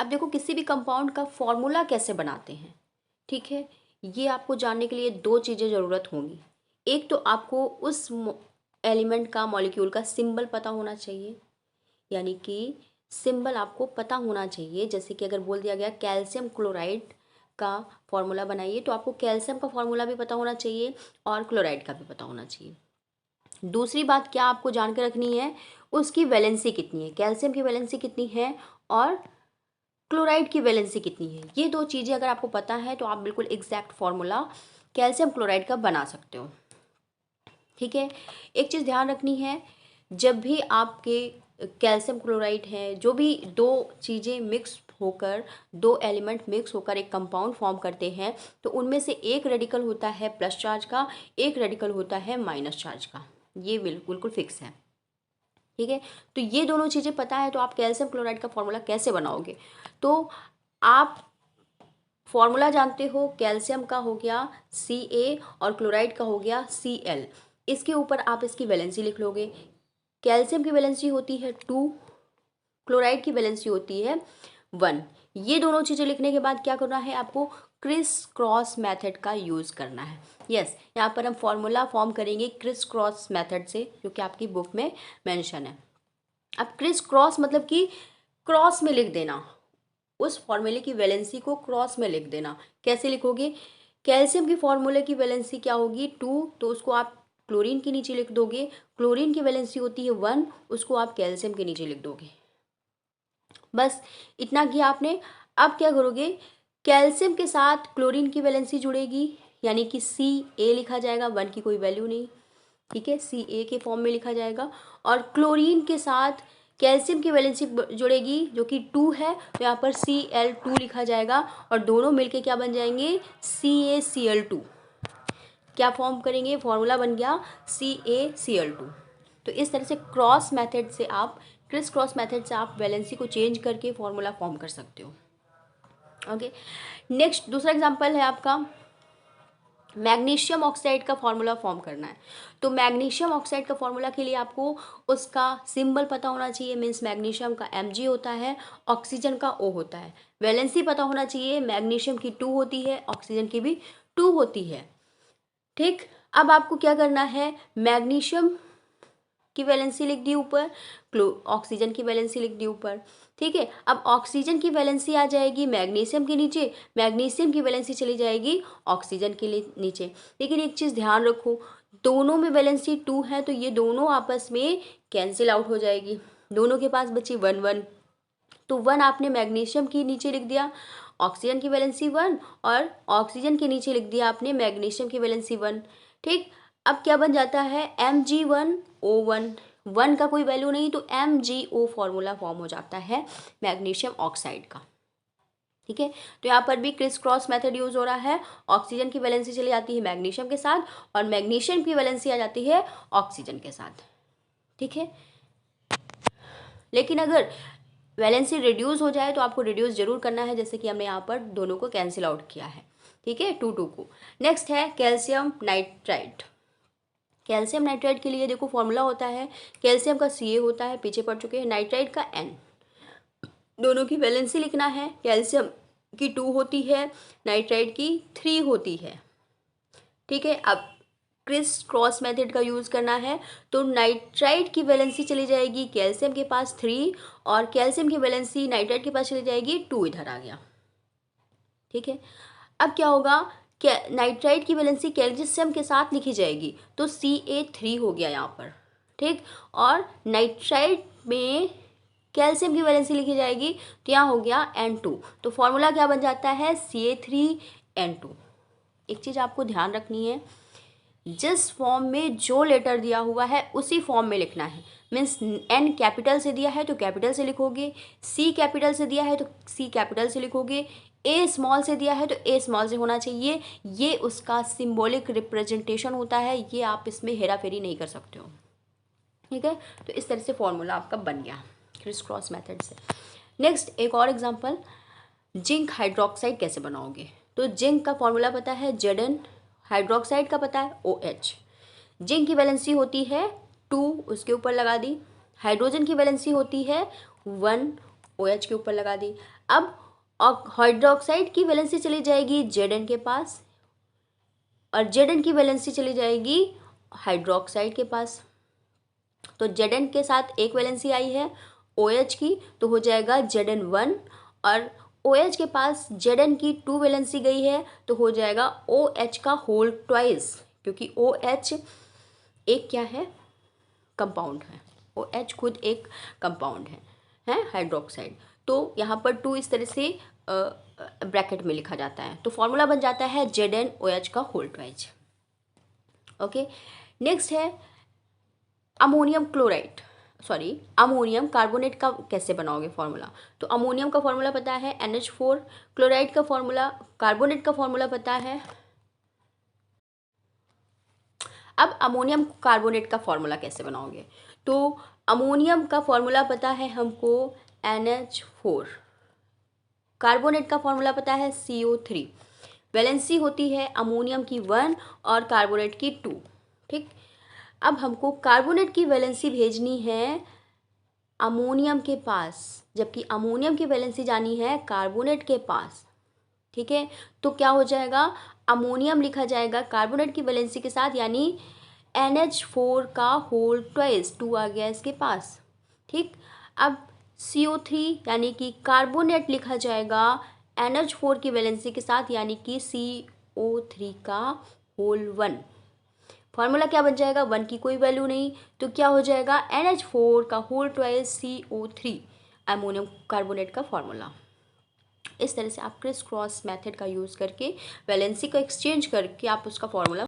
अब देखो किसी भी कंपाउंड का फॉर्मूला कैसे बनाते हैं, ठीक है, ये आपको जानने के लिए दो चीज़ें ज़रूरत होंगी। एक तो आपको उस एलिमेंट का, मॉलिक्यूल का सिंबल पता होना चाहिए, यानी कि सिंबल आपको पता होना चाहिए। जैसे कि अगर बोल दिया गया कैल्शियम क्लोराइड का फॉर्मूला बनाइए, तो आपको कैल्शियम का फॉर्मूला भी पता होना चाहिए और क्लोराइड का भी पता होना चाहिए। दूसरी बात क्या आपको जान के रखनी है, उसकी वैलेंसी कितनी है, कैल्शियम की वैलेंसी कितनी है और क्लोराइड की वैलेंसी कितनी है। ये दो चीज़ें अगर आपको पता है तो आप बिल्कुल एग्जैक्ट फॉर्मूला कैल्शियम क्लोराइड का बना सकते हो, ठीक है। एक चीज़ ध्यान रखनी है, जब भी आपके कैल्शियम क्लोराइड है, जो भी दो चीज़ें मिक्स होकर, दो एलिमेंट मिक्स होकर एक कंपाउंड फॉर्म करते हैं, तो उनमें से एक रेडिकल होता है प्लस चार्ज का, एक रेडिकल होता है माइनस चार्ज का। ये बिल्कुल फिक्स है, ठीक है। तो ये दोनों चीज़ें पता है तो आप कैल्शियम क्लोराइड का फॉर्मूला कैसे बनाओगे। तो आप फॉर्मूला जानते हो, कैल्शियम का हो गया Ca और क्लोराइड का हो गया Cl। इसके ऊपर आप इसकी वैलेंसी लिख लोगे। कैल्शियम की वैलेंसी होती है 2, क्लोराइड की वैलेंसी होती है 1। ये दोनों चीज़ें लिखने के बाद क्या करना है, आपको क्रिस क्रॉस मेथड का यूज़ करना है। यस, यहाँ पर हम फॉर्मूला फॉर्म करेंगे क्रिस क्रॉस मेथड से, जो कि आपकी बुक में मेंशन है। अब क्रिस क्रॉस मतलब कि क्रॉस में लिख देना, उस फॉर्मूले की वैलेंसी को क्रॉस में लिख देना। कैसे लिखोगे, कैल्शियम की फॉर्मूले की वैलेंसी क्या होगी 2, तो उसको आप क्लोरीन के नीचे लिख दोगे। क्लोरीन की वैलेंसी होती है 1, उसको आप कैल्शियम के नीचे लिख दोगे। बस इतना किया आपने। अब क्या करोगे, कैल्शियम के साथ क्लोरीन की वैलेंसी जुड़ेगी, यानी कि Ca लिखा जाएगा, 1 की कोई वैल्यू नहीं, ठीक है, Ca के फॉर्म में लिखा जाएगा। और क्लोरीन के साथ कैल्शियम की वैलेंसी जुड़ेगी जो कि 2 है, तो यहाँ पर Cl2 लिखा जाएगा और दोनों मिलके क्या बन जाएंगे, CaCl2। क्या फॉर्म करेंगे, फॉर्मूला बन गया CaCl2। तो इस तरह से क्रॉस मेथड से आप, क्रिस क्रॉस मेथड से आप वैलेंसी को चेंज करके फॉर्मूला फॉर्म कर सकते हो। ओके, नेक्स्ट दूसरा एग्जांपल है आपका, मैग्नीशियम ऑक्साइड का फॉर्मूला फॉर्म करना है। तो मैग्नीशियम ऑक्साइड का फॉर्मूला के लिए आपको उसका सिंबल पता होना चाहिए, मीन्स मैग्नीशियम का Mg होता है, ऑक्सीजन का O होता है। वैलेंसी पता होना चाहिए, मैग्नीशियम की 2 होती है, ऑक्सीजन की भी 2 होती है, ठीक। अब आपको क्या करना है, मैग्नीशियम की वैलेंसी लिख दी ऊपर, ऑक्सीजन की वैलेंसी लिख दी ऊपर, ठीक है। अब ऑक्सीजन की वैलेंसी आ जाएगी मैग्नीशियम के नीचे, मैग्नीशियम की वैलेंसी चली जाएगी ऑक्सीजन के नीचे। लेकिन एक चीज़ ध्यान रखो, दोनों में वैलेंसी 2 है, तो ये दोनों आपस में कैंसिल आउट हो जाएगी, दोनों के पास बची 1 1। तो 1 आपने मैग्नीशियम के नीचे लिख दिया, ऑक्सीजन की वैलेंसी 1, और ऑक्सीजन के नीचे लिख दिया आपने मैग्नीशियम की वैलेंसी 1, ठीक। अब क्या बन जाता है, Mg1O1, 1 का कोई वैल्यू नहीं, तो MgO फॉर्मूला फॉर्म हो जाता है मैग्नीशियम ऑक्साइड का, ठीक है। तो यहाँ पर भी क्रिस क्रॉस मेथड यूज हो रहा है, ऑक्सीजन की वैलेंसी चली जाती है मैग्नीशियम के साथ और मैग्नीशियम की वैलेंसी आ जाती है ऑक्सीजन के साथ, ठीक है। लेकिन अगर वैलेंसी रिड्यूस हो जाए तो आपको रिड्यूस जरूर करना है, जैसे कि हमने यहाँ पर दोनों को कैंसिल आउट किया है, ठीक है, 2 2 को। नेक्स्ट है कैल्शियम नाइट्राइड। कैल्शियम नाइट्राइड के लिए देखो फॉर्मूला होता है, कैल्शियम का Ca होता है, पीछे पढ़ चुके हैं, नाइट्राइड का N। दोनों की वैलेंसी लिखना है, कैल्शियम की 2 होती है, नाइट्राइड की 3 होती है, ठीक है। अब क्रिस क्रॉस मेथड का यूज़ करना है, तो नाइट्राइड की वैलेंसी चली जाएगी कैल्शियम के पास 3, और कैल्शियम की वैलेंसी नाइट्राइड के पास चली जाएगी 2, इधर आ गया, ठीक है। अब क्या होगा, नाइट्राइड की वैलेंसी कैल्शियम के साथ लिखी जाएगी, तो Ca3 हो गया यहाँ पर, ठीक। और नाइट्राइड में कैल्शियम की वैलेंसी लिखी जाएगी, तो यहाँ हो गया N2। तो फॉर्मूला क्या बन जाता है, Ca3N2। एक चीज़ आपको ध्यान रखनी है, जिस फॉर्म में जो लेटर दिया हुआ है उसी फॉर्म में लिखना है। मीन्स N कैपिटल से दिया है तो कैपिटल से लिखोगे, C कैपिटल से दिया है तो C कैपिटल से लिखोगे, A स्मॉल से दिया है तो A स्मॉल से होना चाहिए। ये उसका सिंबॉलिक रिप्रेजेंटेशन होता है, ये आप इसमें हेरा फेरी नहीं कर सकते हो, ठीक है। तो इस तरह से फॉर्मूला आपका बन गया क्रिस क्रॉस मेथड से। नेक्स्ट एक और एग्जांपल, जिंक हाइड्रोक्साइड कैसे बनाओगे। तो जिंक का फॉर्मूला पता है Zn, हाइड्रोक्साइड का पता है OH। जिंक की वैलेंसी होती है 2, उसके ऊपर लगा दी, हाइड्रोजन की वैलेंसी होती है 1, OH के ऊपर लगा दी। अब हाइड्रोक्साइड की वैलेंसी चली जाएगी Zn के पास और Zn की वैलेंसी चली जाएगी हाइड्रोक्साइड के पास। तो Zn के साथ एक वैलेंसी आई है OH की, तो हो जाएगा Zn1, और OH के पास Zn की 2 वैलेंसी गई है तो हो जाएगा OH का होल ट्वाइस, क्योंकि OH एक क्या है, कंपाउंड है। OH खुद एक कंपाउंड है हाइड्रोक्साइड। तो यहाँ पर 2 इस तरह से ब्रैकेट में लिखा जाता है, तो फॉर्मूला बन जाता है ZnOH का होल ट्वाइस। ओके, नेक्स्ट है ammonium chloride, sorry ammonium carbonate का कैसे बनाओगे फॉर्मूला। तो अमोनियम का फॉर्मूला पता है NH4, क्लोराइड का फॉर्मूला, कार्बोनेट का फॉर्मूला पता है। अब अमोनियम कार्बोनेट का फॉर्मूला कैसे बनाओगे, तो अमोनियम का फॉर्मूला पता है हमको NH4, कार्बोनेट का फॉर्मूला पता है CO3, वैलेंसी होती है अमोनियम की 1 और कार्बोनेट की 2। ठीक, अब हमको कार्बोनेट की वैलेंसी भेजनी है अमोनियम के पास, जबकि अमोनियम की वैलेंसी जानी है कार्बोनेट के पास। ठीक है, तो क्या हो जाएगा, अमोनियम लिखा जाएगा कार्बोनेट की वैलेंसी के साथ, यानी NH4 का होल ट्वाइस, 2 आ गया इसके पास। ठीक, अब CO3 यानी कि कार्बोनेट लिखा जाएगा NH4 की वैलेंसी के साथ, यानी कि CO3 का होल 1। फॉर्मूला क्या बन जाएगा, 1 की कोई वैल्यू नहीं, तो क्या हो जाएगा NH4 का whole twice CO3, ammonium carbonate का फॉर्मूला। इस तरह से आप क्रिस क्रॉस मेथड का यूज़ करके वैलेंसी को एक्सचेंज करके आप उसका फॉर्मूला